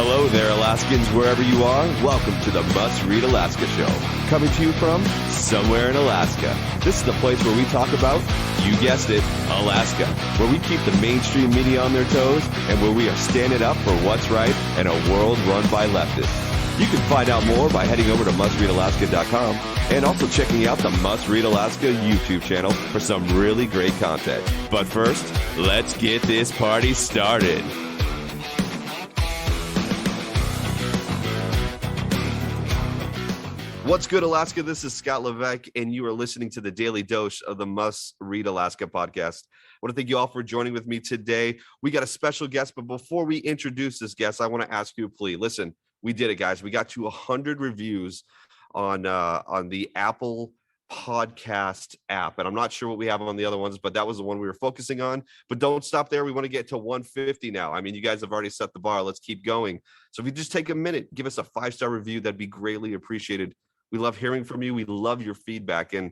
Hello there, Alaskans, wherever you are. Welcome to the Must Read Alaska Show. Coming to you from somewhere in Alaska. This is the place where we talk about, you guessed it, Alaska. Where we keep the mainstream media on their toes and where we are standing up for what's right in a world run by leftists. You can find out more by heading over to mustreadalaska.com and also checking out the Must Read Alaska YouTube channel for some really great content. But first, let's get this party started. What's good, Alaska? This is Scott Levesque, and you are listening to the Daily Dose of the Must Read Alaska podcast. I want to thank you all for joining with me today. We got a special guest, but before we introduce this guest, I want to ask you a plea. Listen, we did it, guys. We got to 100 reviews on the Apple podcast app, and I'm not sure what we have on the other ones, but that was the one we were focusing on. But don't stop there. We want to get to 150 now. I mean, you guys have already set the bar. Let's keep going. So if you just take a minute, give us a 5-star review, that'd be greatly appreciated. We love hearing from you. We love your feedback. And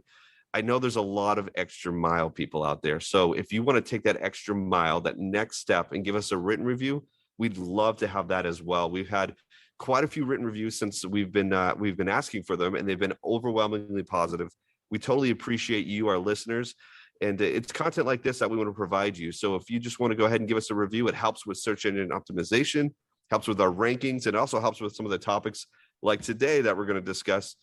I know there's a lot of extra mile people out there. So if you want to take that extra mile, that next step, and give us a written review, we'd love to have that as well. We've had quite a few written reviews since we've been asking for them, and they've been overwhelmingly positive. We totally appreciate you, our listeners. And it's content like this that we want to provide you. So if you just want to go ahead and give us a review, it helps with search engine optimization, helps with our rankings, and also helps with some of the topics like today that we're going to discuss,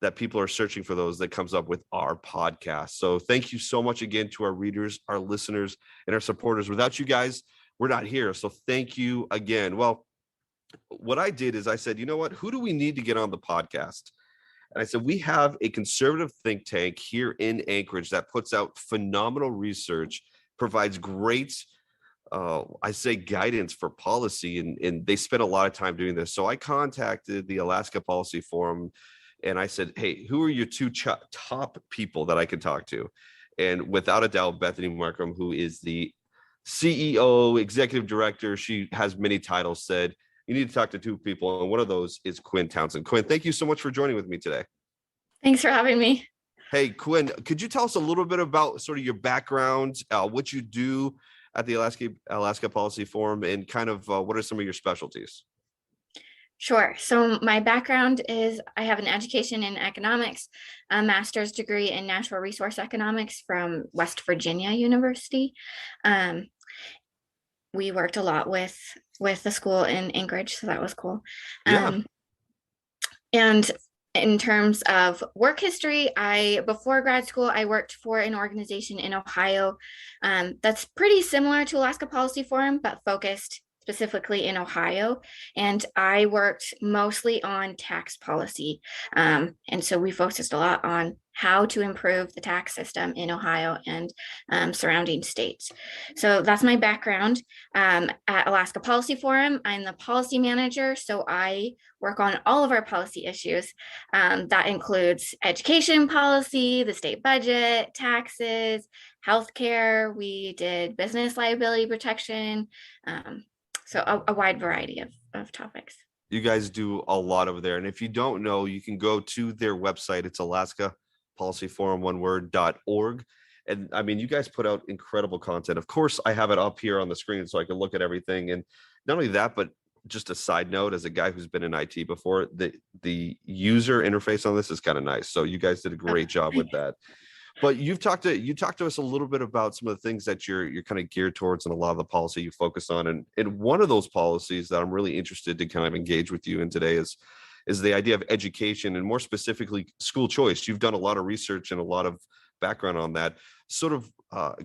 that people are searching for those that comes up with our podcast. So thank you so much again to our readers, our listeners, and our supporters. Without you guys, we're not here. So thank you again. Well, what I did is I said, you know what, who do we need to get on the podcast? And I said, we have a conservative think tank here in Anchorage that puts out phenomenal research, provides great, guidance for policy, and they spend a lot of time doing this. So I contacted the Alaska Policy Forum, and I said, hey, who are your two top people that I can talk to? And without a doubt, Bethany Markham, who is the CEO, executive director, she has many titles, said, you need to talk to two people. And one of those is Quinn Townsend. Quinn, thank you so much for joining with me today. Thanks for having me. Hey, Quinn, could you tell us a little bit about sort of your background, what you do at the Alaska Policy Forum, and kind of what are some of your specialties? Sure. So my background is I have an education in economics, a master's degree in natural resource economics from West Virginia University. We worked a lot with the school in Anchorage, so that was cool. Yeah. And in terms of work history, before grad school, I worked for an organization in Ohio that's pretty similar to Alaska Policy Forum, but focused specifically in Ohio. And I worked mostly on tax policy. And so we focused a lot on how to improve the tax system in Ohio and surrounding states. So that's my background. At Alaska Policy Forum, I'm the policy manager. So I work on all of our policy issues. That includes education policy, the state budget, taxes, healthcare. We did business liability protection. So a wide variety of topics. You guys do a lot over there. And if you don't know, you can go to their website. It's Alaska Policy Forum, .org. And I mean, you guys put out incredible content. Of course, I have it up here on the screen so I can look at everything. And not only that, but just a side note, as a guy who's been in IT before, the user interface on this is kind of nice. So you guys did a great job with that. But you talked to us a little bit about some of the things that you're kind of geared towards and a lot of the policy you focus on. And one of those policies that I'm really interested to kind of engage with you in today is the idea of education, and more specifically school choice. You've done a lot of research and a lot of background on that. Sort of,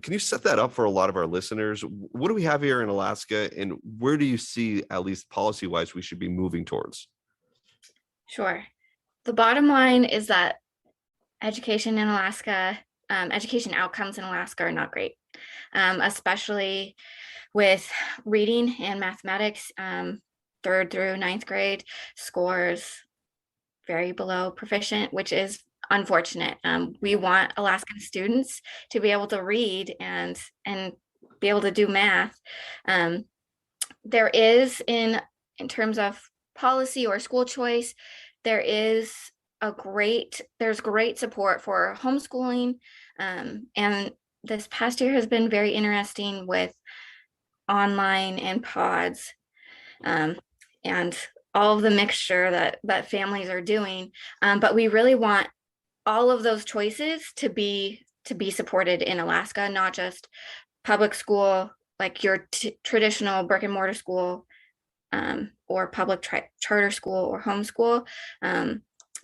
can you set that up for a lot of our listeners? What do we have here in Alaska, and where do you see, at least policy-wise, we should be moving towards? Sure. The bottom line is that education in Alaska, education outcomes in Alaska are not great, especially with reading and mathematics. 3rd through 9th grade scores very below proficient, which is unfortunate. We want Alaskan students to be able to read and be able to do math. There is, in terms of policy or school choice, there's great support for homeschooling, and this past year has been very interesting with online and pods. and all of the mixture that families are doing. But we really want all of those choices to be supported in Alaska, not just public school, like your traditional brick and mortar school, or public charter school or homeschool.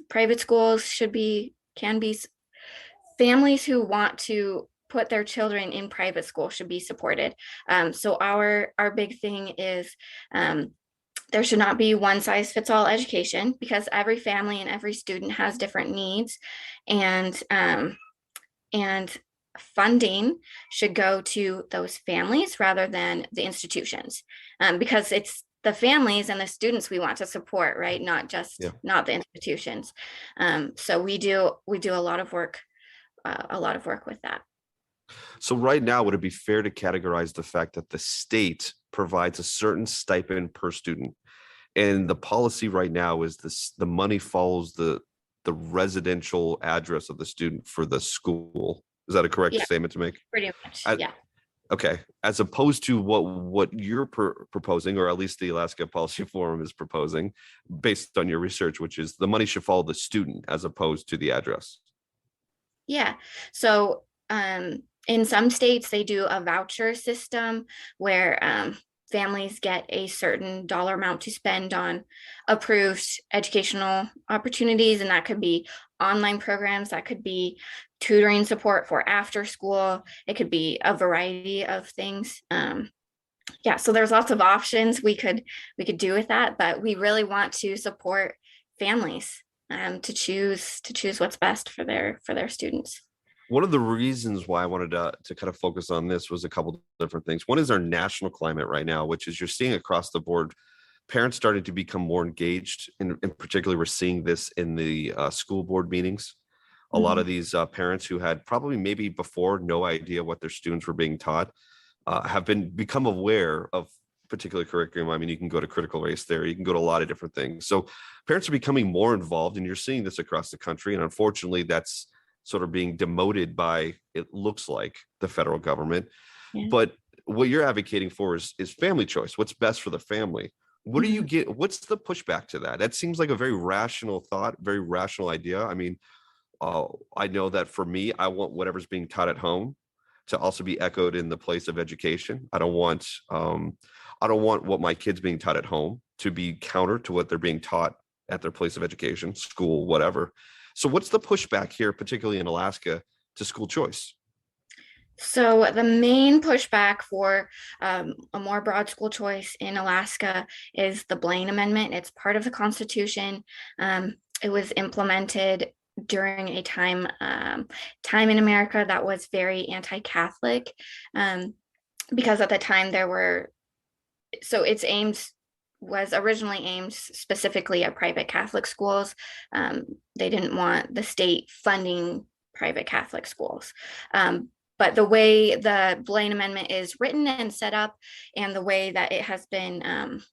Private schools can be, families who want to put their children in private school should be supported. So our big thing is, there should not be one size fits all education, because every family and every student has different needs, and funding should go to those families rather than the institutions, because it's the families and the students we want to support, right? Not the institutions. So we do a lot of work with that. So right now, would it be fair to categorize the fact that the state provides a certain stipend per student, and the policy right now is the money follows the residential address of the student for the school? Is that a correct statement to make? Pretty much, yeah. Okay, as opposed to what you're proposing, or at least the Alaska Policy Forum is proposing, based on your research, which is the money should follow the student as opposed to the address. Yeah. So in some states, they do a voucher system where families get a certain dollar amount to spend on approved educational opportunities. And that could be online programs, that could be tutoring support for after school. It could be a variety of things. So there's lots of options we could do with that, but we really want to support families to choose what's best for their students. One of the reasons why I wanted to kind of focus on this was a couple different things. One is our national climate right now, which is you're seeing across the board, parents starting to become more engaged. In particular, we're seeing this in the school board meetings. A lot of these parents who had probably maybe before no idea what their students were being taught have become aware of particular curriculum. I mean, you can go to critical race theory, you can go to a lot of different things. So parents are becoming more involved, and you're seeing this across the country. And unfortunately, that's sort of being demoted by, it looks like, the federal government. Yeah. But what you're advocating for is family choice. What's best for the family? What do you get? What's the pushback to that? That seems like a very rational thought, very rational idea. I mean, I know that for me, I want whatever's being taught at home to also be echoed in the place of education. I don't want what my kids being taught at home to be counter to what they're being taught at their place of education, school, whatever. So what's the pushback here, particularly in Alaska, to school choice? So the main pushback for a more broad school choice in Alaska is the Blaine Amendment. It's part of the Constitution. It was implemented during a time in America that was very anti-Catholic, because at the time was originally aimed specifically at private Catholic schools. They didn't want the state funding private Catholic schools. But the way the Blaine Amendment is written and set up, and the way that it has been,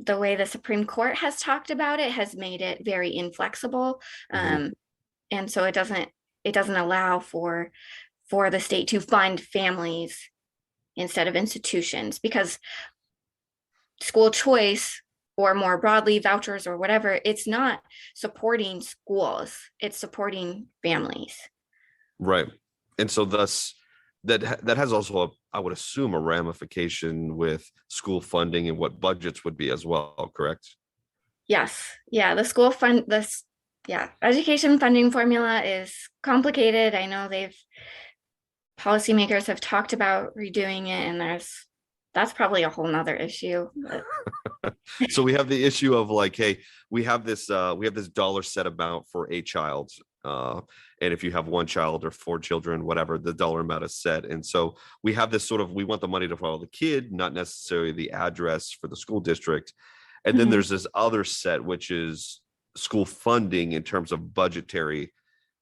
the way the Supreme Court has talked about it, has made it very inflexible. And so it doesn't allow for the state to fund families instead of institutions, because school choice, or more broadly vouchers or whatever, it's not supporting schools, it's supporting families. Right. And so thus that has also, I would assume, a ramification with school funding and what budgets would be as well, correct? Yes. Yeah. The school education funding formula is complicated. I know policymakers have talked about redoing it, and that's probably a whole nother issue. So we have the issue of like, hey, we have this dollar set amount for a child. And if you have one child or four children, whatever, the dollar amount is set. And so we have this we want the money to follow the kid, not necessarily the address for the school district. And then there's this other set, which is school funding in terms of budgetary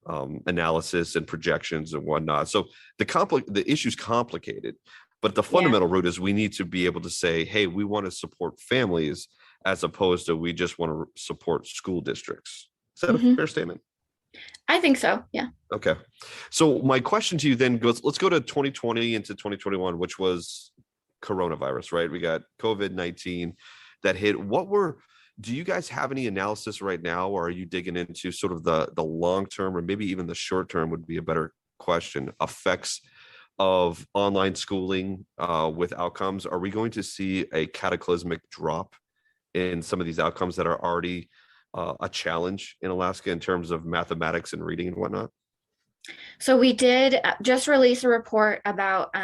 analysis and projections and whatnot. So the issue's complicated, but the fundamental root is we need to be able to say, hey, we want to support families as opposed to we just want to support school districts. Is that a fair statement? I think so. Yeah. Okay. So my question to you then goes, let's go to 2020 into 2021, which was coronavirus, right? We got COVID-19. that hit. Do you guys have any analysis right now, or are you digging into sort of the long term, or maybe even the short term would be a better question, effects of online schooling with outcomes? Are we going to see a cataclysmic drop in some of these outcomes that are already a challenge in Alaska in terms of mathematics and reading and whatnot? So we did just release a report about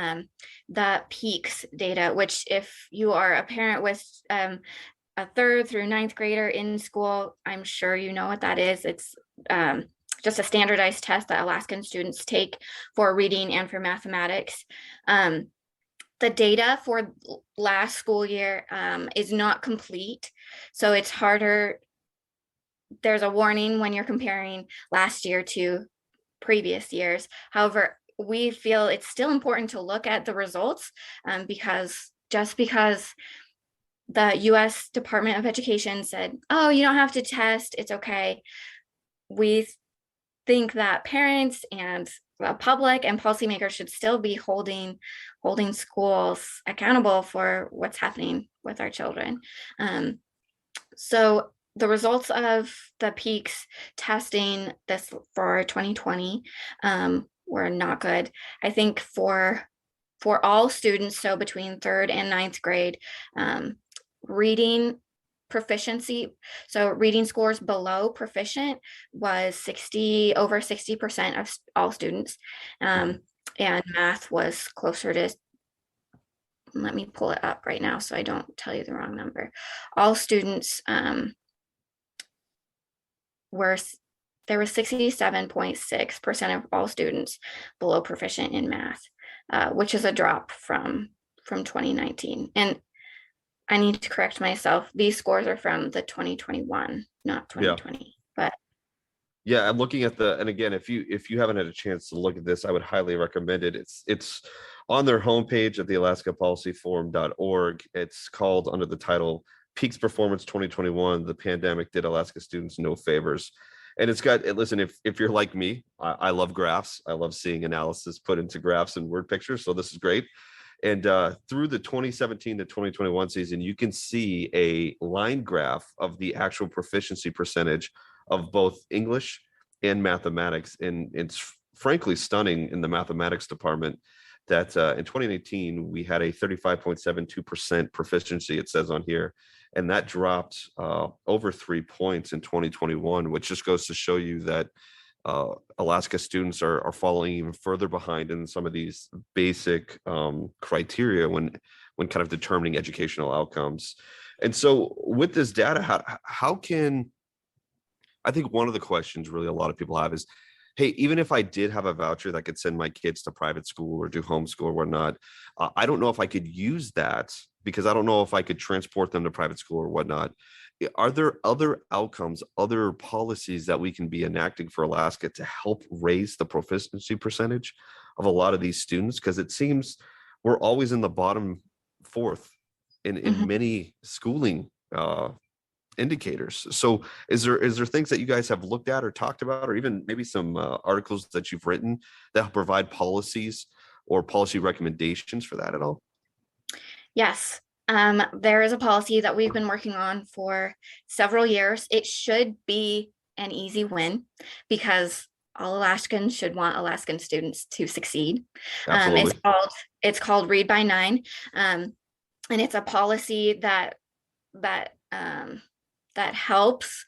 the peaks data, which if you are a parent with a third through ninth grader in school, I'm sure you know what that is. It's just a standardized test that Alaskan students take for reading and for mathematics. The data for last school year is not complete, so it's harder. There's a warning when you're comparing last year to previous years. However, we feel it's still important to look at the results because just because the US Department of Education said, oh, you don't have to test, it's okay. We think that parents and the public and policymakers should still be holding schools accountable for what's happening with our children. So the results of the peaks testing this for 2020 were not good. I think for all students, so between third and ninth grade, reading proficiency, so reading scores below proficient was over 60% of all students, and math was closer to, let me pull it up right now so I don't tell you the wrong number. All students there was 67.6% of all students below proficient in math, which is a drop from 2019. And I need to correct myself. These scores are from the 2021, not 2020. Yeah. But yeah, I'm looking at and again, if you haven't had a chance to look at this, I would highly recommend it. It's on their homepage at the alaskapolicyforum.org. It's called under the title Peaks Performance 2021, the pandemic did Alaska students no favors. And it's got, listen, if you're like me, I love graphs. I love seeing analysis put into graphs and word pictures. So this is great. And through the 2017 to 2021 season, you can see a line graph of the actual proficiency percentage of both English and mathematics. And it's frankly stunning in the mathematics department that in 2018, we had a 35.72% proficiency, it says on here. And that dropped over 3 points in 2021, which just goes to show you that Alaska students are falling even further behind in some of these basic criteria when kind of determining educational outcomes. And so with this data, how can, I think one of the questions really a lot of people have is, hey, even if I did have a voucher that could send my kids to private school or do homeschool or whatnot, I don't know if I could use that because I don't know if I could transport them to private school or whatnot. Are there other outcomes, other policies that we can be enacting for Alaska to help raise the proficiency percentage of a lot of these students? Because it seems we're always in the bottom fourth in many schooling indicators. So is there things that you guys have looked at or talked about, or even maybe some articles that you've written that provide policies or policy recommendations for that at all? Yes. There is a policy that we've been working on for several years. It should be an easy win because all Alaskans should want Alaskan students to succeed. Absolutely. It's called Read by 9. And it's a policy that helps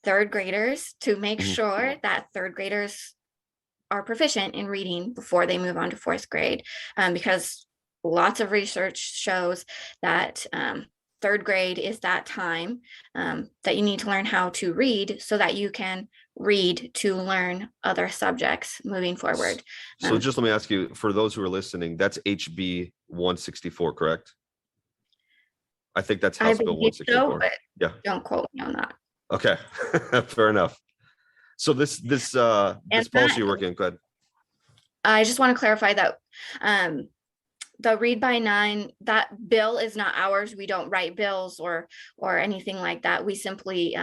third graders to make sure that third graders are proficient in reading before they move on to fourth grade, because lots of research shows that third grade is that time that you need to learn how to read so that you can read to learn other subjects moving forward. So just let me ask you, for those who are listening, that's HB 164, correct? I think that's House Bill 164. So, but yeah, don't quote me on that. Okay, fair enough. So this policy you're working on, go ahead. I just want to clarify that the Read by 9, that bill is not ours. We don't write bills or anything like that. We simply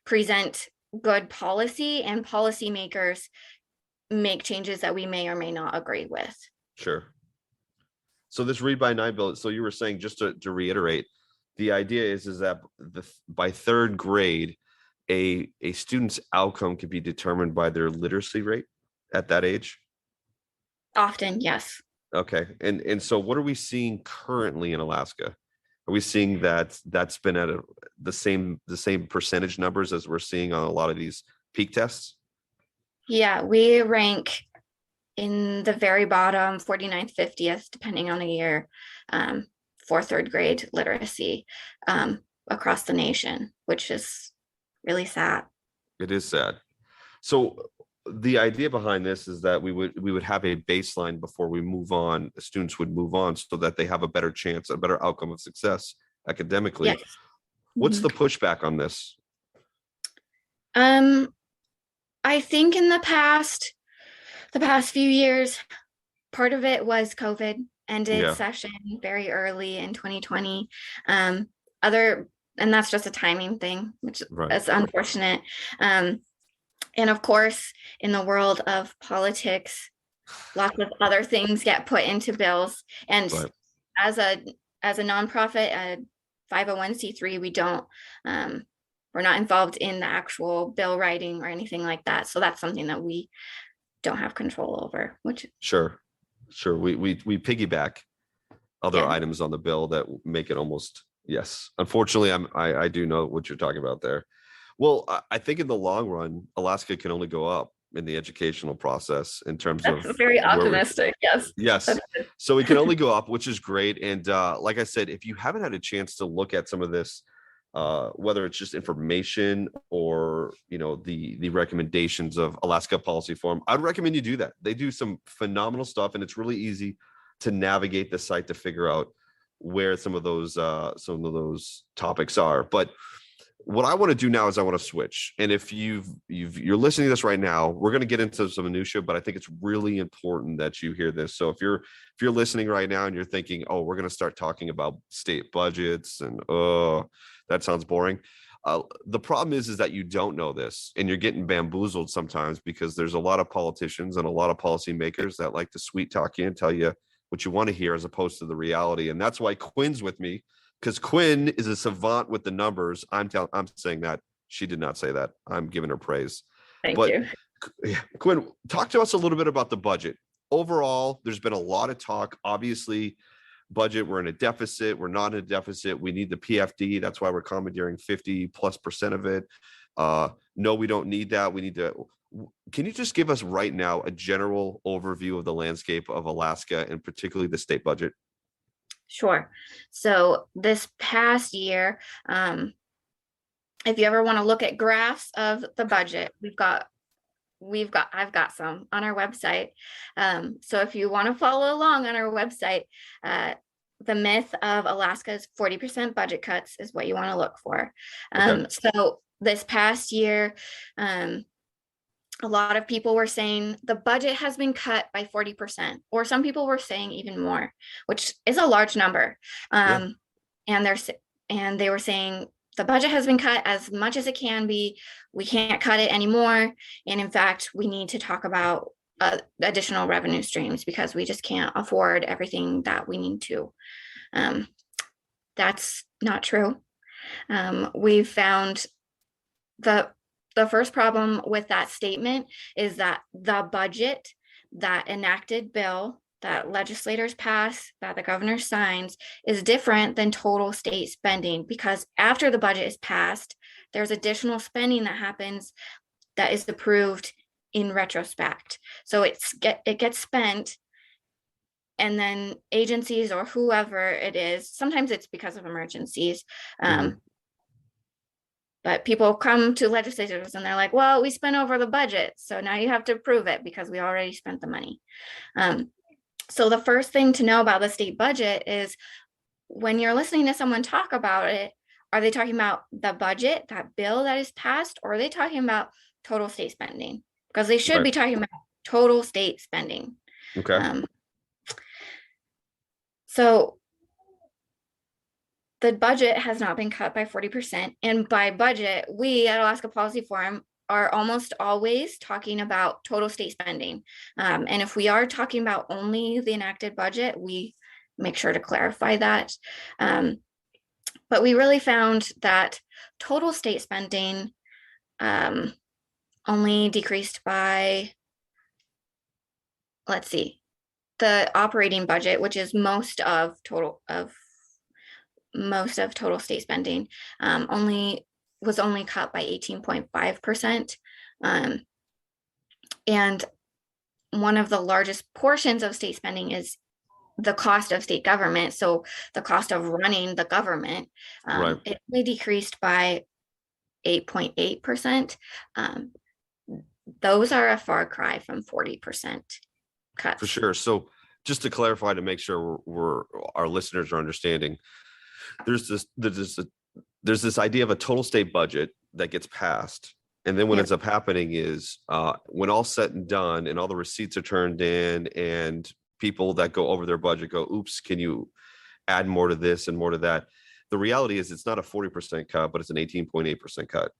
present good policy, and policymakers make changes that we may or may not agree with. Sure. So this Read by 9 bill, so you were saying, just to reiterate, the idea is that by third grade, a student's outcome can be determined by their literacy rate at that age. Often, yes. Okay. And so what are we seeing currently in Alaska? Are we seeing that that's been at the same percentage numbers as we're seeing on a lot of these peak tests? Yeah, we rank in the very bottom, 49th, 50th, depending on the year, for third grade literacy across the nation, which is really sad. It is sad. So the idea behind this is that we would have a baseline before we move on. Students would move on so that they have a better chance, a better outcome of success academically. Yes. What's Mhm. the pushback on this? Um, I think in the past few years, part of it was COVID ended Yeah, session very early in 2020. Um, other, and that's just a timing thing, which right, is unfortunate. Um, and of course, in the world of politics, lots of other things get put into bills. And right. as a nonprofit, a 501(c)(3), we don't we're not involved in the actual bill writing or anything like that. So that's something that we don't have control over, which Sure, sure. We piggyback other yeah, items on the bill that make it almost yes. Unfortunately, I do know what you're talking about there. Well, I think in the long run, Alaska can only go up in the educational process in terms that's of very where we optimistic. Yes. yes. That's good. So we can only go up, which is great. And like I said, if you haven't had a chance to look at some of this, whether it's just information or the recommendations of Alaska Policy Forum, I'd recommend you do that. They do some phenomenal stuff, and it's really easy to navigate the site to figure out where some of those topics are. But what I want to do now is I want to switch. And if you're listening to this right now, we're going to get into some minutia, but I think it's really important that you hear this. So if you're listening right now and you're thinking, oh, we're going to start talking about state budgets and that sounds boring. The problem is that you don't know this and you're getting bamboozled sometimes because there's a lot of politicians and a lot of policymakers that like to sweet talk you and tell you what you want to hear as opposed to the reality. And that's why Quinn's with me, because Quinn is a savant with the numbers. I'm saying that. She did not say that. I'm giving her praise. Thank But you. Quinn, talk to us a little bit about the budget. Overall, there's been a lot of talk. Obviously, budget, we're in a deficit. We're not in a deficit. We need the PFD. That's why we're commandeering 50+% of it. No, we don't need that. We need to. Can you just give us right now a general overview of the landscape of Alaska and particularly the state budget? Sure. So this past year, if you ever want to look at graphs of the budget, I've got some on our website. So if you want to follow along on our website, the myth of Alaska's 40% budget cuts is what you want to look for. Okay. So this past year, a lot of people were saying the budget has been cut by 40%, or some people were saying even more, which is a large number. Yeah. And they were saying the budget has been cut as much as it can be. We can't cut it anymore. And in fact, we need to talk about additional revenue streams because we just can't afford everything that we need to. That's not true. We've found the first problem with that statement is that the budget, that enacted bill that legislators pass, that the governor signs, is different than total state spending, because after the budget is passed, there's additional spending that happens that is approved in retrospect. So it gets spent, and then agencies or whoever it is, sometimes it's because of emergencies, Mhm. but people come to legislators and they're like, well, we spent over the budget, so now you have to approve it because we already spent the money. So the first thing to know about the state budget is when you're listening to someone talk about it, are they talking about the budget, that bill that is passed, or are they talking about total state spending? Because they should Right. be talking about total state spending. Okay. So the budget has not been cut by 40%. And by budget, we at Alaska Policy Forum are almost always talking about total state spending. And if we are talking about only the enacted budget, we make sure to clarify that. But we really found that total state spending only decreased by, let's see, the operating budget, which is most of total state spending, was only cut by 18.5%. And one of the largest portions of state spending is the cost of state government. So the cost of running the government, Right. it only decreased by 8.8%. Those are a far cry from 40% cuts. For sure. So just to clarify, to make sure our listeners are understanding, there's this idea of a total state budget that gets passed. And then what ends up happening is when all said and done and all the receipts are turned in and people that go over their budget go, oops, can you add more to this and more to that? The reality is it's not a 40% cut, but it's an 18.8% cut.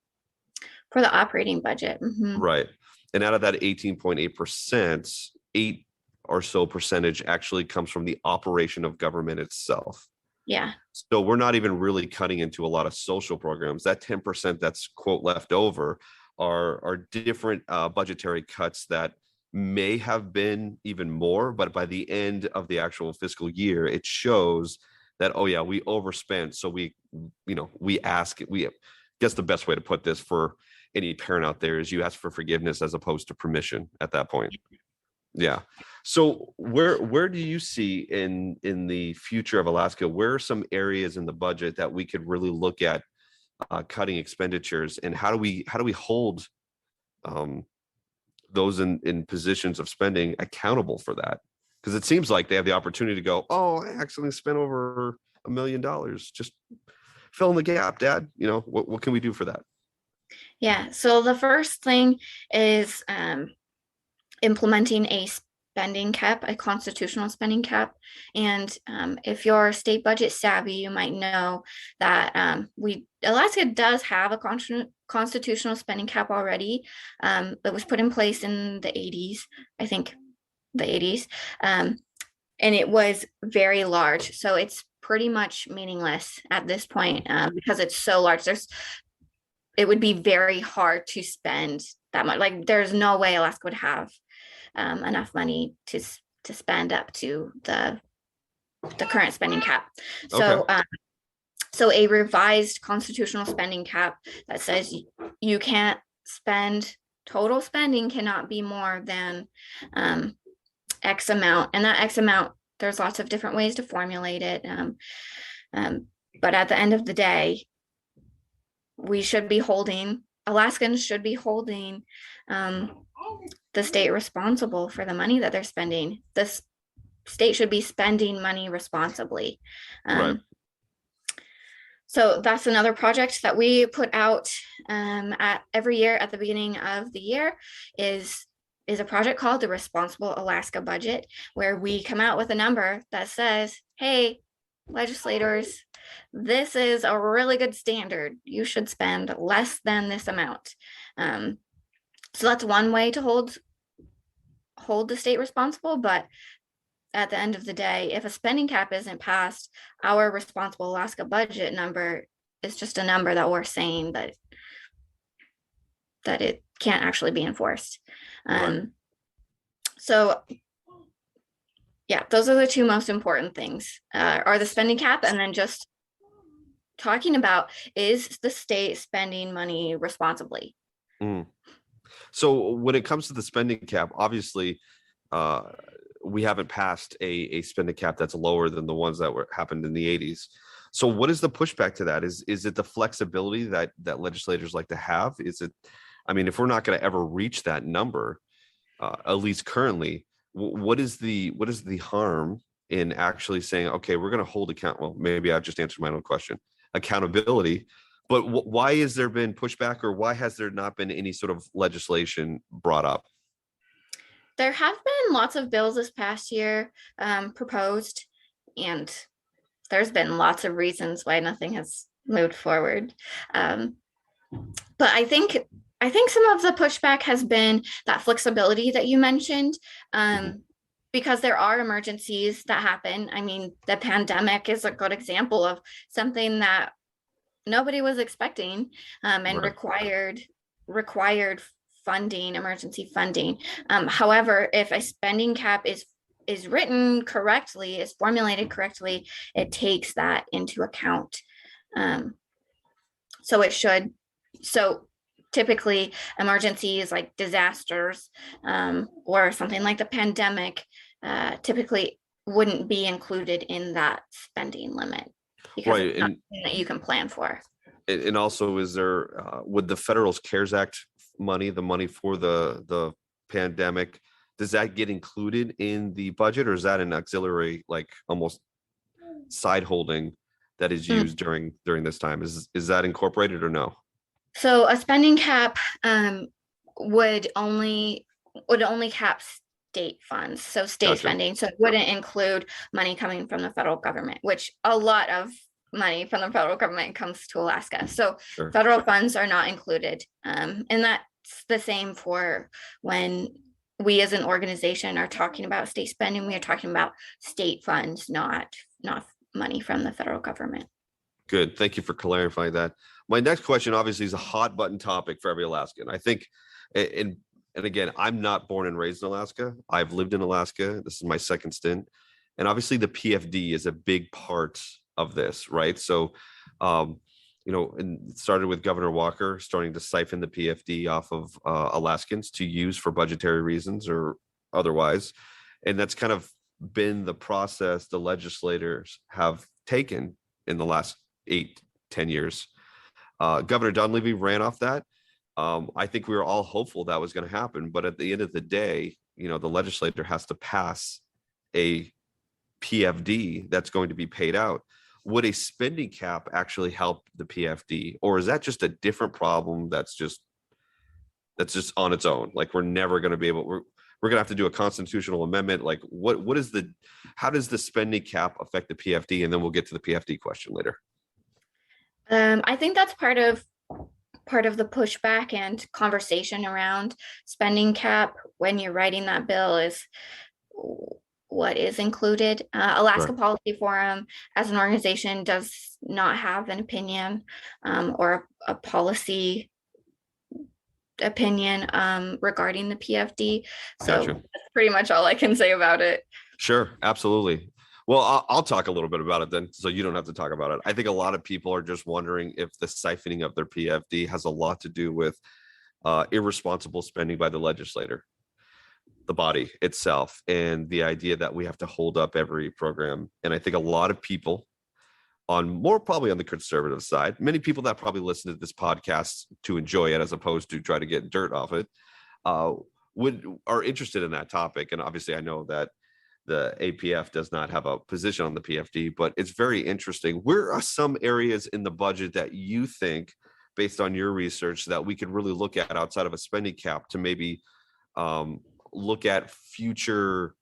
For the operating budget. Mm-hmm. Right. And out of that 18.8%, 8 or so percentage actually comes from the operation of government itself. Yeah. So we're not even really cutting into a lot of social programs. That 10% that's quote left over are different budgetary cuts that may have been even more, but by the end of the actual fiscal year, it shows that, oh yeah, we overspent. So we guess the best way to put this for any parent out there is you ask for forgiveness as opposed to permission at that point. Yeah. So where do you see in the future of Alaska, where are some areas in the budget that we could really look at cutting expenditures, and how do we hold those in positions of spending accountable for that? Because it seems like they have the opportunity to go, oh, I accidentally spent over $1 million. Just fill in the gap, Dad. What can we do for that? Yeah. So the first thing is implementing a spending cap, a constitutional spending cap. And if you're state budget savvy, you might know that Alaska does have a constitutional spending cap already. That was put in place in the 80s, I think the 80s. And it was very large. So it's pretty much meaningless at this point because it's so large. It would be very hard to spend that much. Like there's no way Alaska would have enough money to spend up to the current spending cap. So Okay. So a revised constitutional spending cap that says you can't spend, total spending cannot be more than X amount. And that X amount, there's lots of different ways to formulate it. But at the end of the day, Alaskans should be holding the state responsible for the money that they're spending. The state should be spending money responsibly. Right. So that's another project that we put out every year at the beginning of the year is a project called the Responsible Alaska Budget, where we come out with a number that says, hey, legislators, this is a really good standard. You should spend less than this amount. So that's one way to hold the state responsible. But at the end of the day, if a spending cap isn't passed, our Responsible Alaska Budget number is just a number that we're saying that it can't actually be enforced. Right. So yeah, those are the two most important things, are the spending cap, and then just talking about, is the state spending money responsibly? So when it comes to the spending cap, obviously we haven't passed a spending cap that's lower than the ones that happened in the 80s. So what is the pushback to that? Is it the flexibility that legislators like to have? Is it, I mean, if we're not going to ever reach that number, at least currently, what is the harm in actually saying, okay, we're going to hold account? Well, maybe I've just answered my own question. Accountability. But why has there been pushback, or why has there not been any sort of legislation brought up? There have been lots of bills this past year proposed, and there's been lots of reasons why nothing has moved forward. But I think some of the pushback has been that flexibility that you mentioned. because there are emergencies that happen. I mean, the pandemic is a good example of something that nobody was expecting, and required funding, emergency funding. However, if a spending cap is written correctly, is formulated correctly, it takes that into account. So it should. So typically emergencies like disasters, or something like the pandemic, typically wouldn't be included in that spending limit, because it's not something that you can plan for. And also, is there would the federal CARES Act money, the money for the pandemic, does that get included in the budget, or is that an auxiliary, like almost side holding that is used during this time? Is that incorporated or no? So a spending cap would only cap state funds, so state spending. So it wouldn't include money coming from the federal government, which a lot of money from the federal government comes to Alaska. So federal funds are not included. And that's the same for when we as an organization are talking about state spending. We are talking about state funds, not money from the federal government. Good. Thank you for clarifying that. My next question obviously is a hot button topic for every Alaskan. I think, and again, I'm not born and raised in Alaska. I've lived in Alaska. This is my second stint. And obviously the PFD is a big part of this, right? So, and it started with Governor Walker starting to siphon the PFD off of Alaskans to use for budgetary reasons or otherwise. And that's kind of been the process the legislators have taken in the last 8-10 years. Governor Dunleavy ran off that. I think we were all hopeful that was going to happen, but at the end of the day, the legislator has to pass a PFD that's going to be paid out. Would a spending cap actually help the PFD, or is that just a different problem that's just on its own? Like, we're never going to be able, we're going to have to do a constitutional amendment. Like, how does the spending cap affect the PFD? And then we'll get to the PFD question later. I think that's part of the pushback and conversation around spending cap when you're writing that bill is what is included. Alaska Policy Forum as an organization does not have an opinion or a policy opinion regarding the PFD. So that's pretty much all I can say about it. Sure, absolutely. Well, I'll talk a little bit about it then, so you don't have to talk about it. I think a lot of people are just wondering if the siphoning of their PFD has a lot to do with irresponsible spending by the legislator, the body itself, and the idea that we have to hold up every program. And I think a lot of people probably on the conservative side, many people that probably listen to this podcast to enjoy it as opposed to try to get dirt off it, are interested in that topic. And obviously I know that the APF does not have a position on the PFD, but it's very interesting. Where are some areas in the budget that you think, based on your research, that we could really look at outside of a spending cap to maybe look at future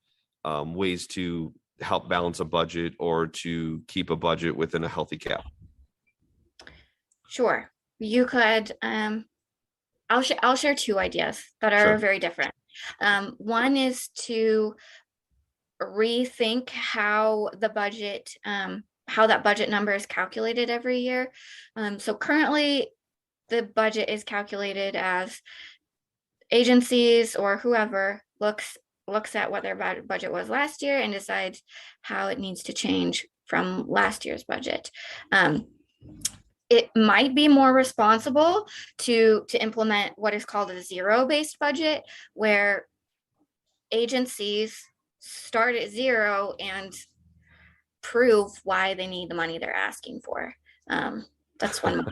ways to help balance a budget or to keep a budget within a healthy cap? Sure. You could, I'll share two ideas that are very different. One is to rethink how that budget number is calculated every year. So currently the budget is calculated as agencies or whoever looks at what their budget was last year and decides how it needs to change from last year's budget. It might be more responsible to implement what is called a zero-based budget, where agencies start at zero and prove why they need the money they're asking for. That's one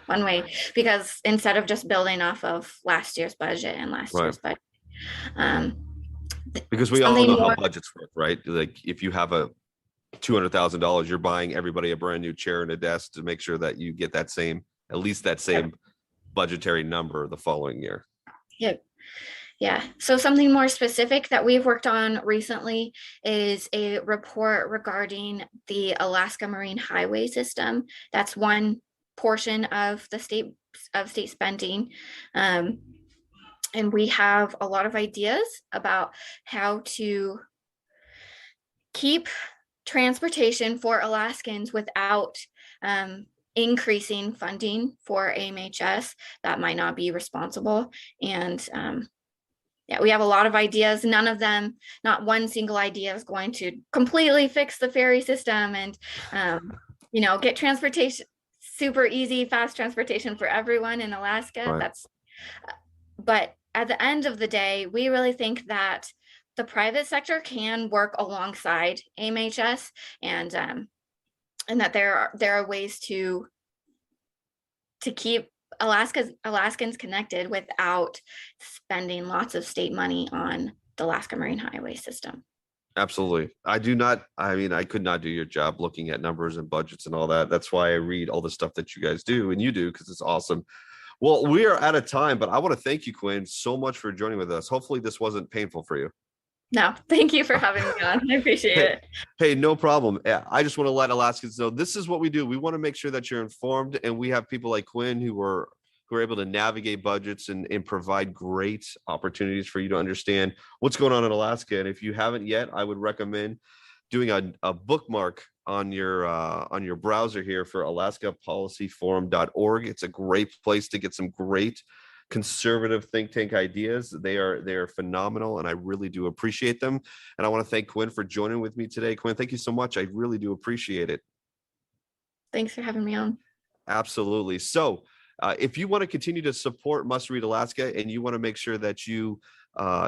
way, because instead of just building off of last year's budget and last year's budget. Because we all know how budgets work, right? Like, if you have a $200,000, you're buying everybody a brand new chair and a desk to make sure that you get at least that same budgetary number the following year. Yeah. So something more specific that we've worked on recently is a report regarding the Alaska Marine Highway System. That's one portion of the state spending. And we have a lot of ideas about how to keep transportation for Alaskans without increasing funding for AMHS. That might not be responsible. And yeah, we have a lot of ideas. None of them, not one single idea is going to completely fix the ferry system and, get transportation super easy, fast transportation for everyone in Alaska. Right. But at the end of the day, we really think that the private sector can work alongside AMHS, and that there are ways to keep Alaskans connected without spending lots of state money on the Alaska Marine Highway system. Absolutely. I could not do your job looking at numbers and budgets and all that. That's why I read all the stuff that you guys do and you do, because it's awesome. Well, we are out of time, but I want to thank you, Quinn, so much for joining with us. Hopefully this wasn't painful for you. No, thank you for having me on. I appreciate it. Hey, no problem. I just want to let Alaskans know this is what we do. We want to make sure that you're informed, and we have people like Quinn who are able to navigate budgets and provide great opportunities for you to understand what's going on in Alaska. And if you haven't yet, I would recommend doing a bookmark on your browser here for alaskapolicyforum.org. It's a great place to get some great conservative think tank ideas. They are phenomenal, and I really do appreciate them. And I want to thank Quinn for joining with me today. Quinn, thank you so much. I really do appreciate it. Thanks for having me on. Absolutely. So if you want to continue to support Must Read Alaska, and you want to make sure that you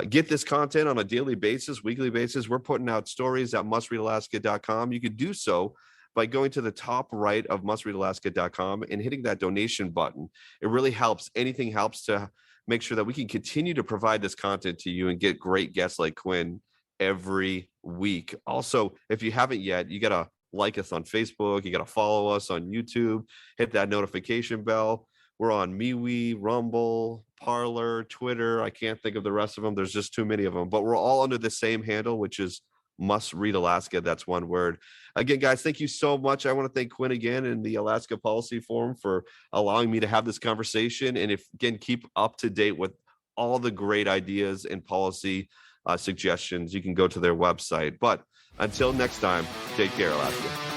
get this content on a daily basis, weekly basis, we're putting out stories at mustreadalaska.com. You could do so by going to the top right of mustreadalaska.com and hitting that donation button. It really helps. Anything helps to make sure that we can continue to provide this content to you and get great guests like Quinn every week. Also, if you haven't yet, you got to like us on Facebook. You got to follow us on YouTube, hit that notification bell. We're on MeWe, Rumble, Parler, Twitter. I can't think of the rest of them. There's just too many of them, but we're all under the same handle, which is Must Read Alaska. That's one word. Again, guys, thank you so much. I want to thank Quinn again and the Alaska Policy Forum for allowing me to have this conversation. And keep up to date with all the great ideas and policy suggestions. You can go to their website. But until next time, take care, Alaska.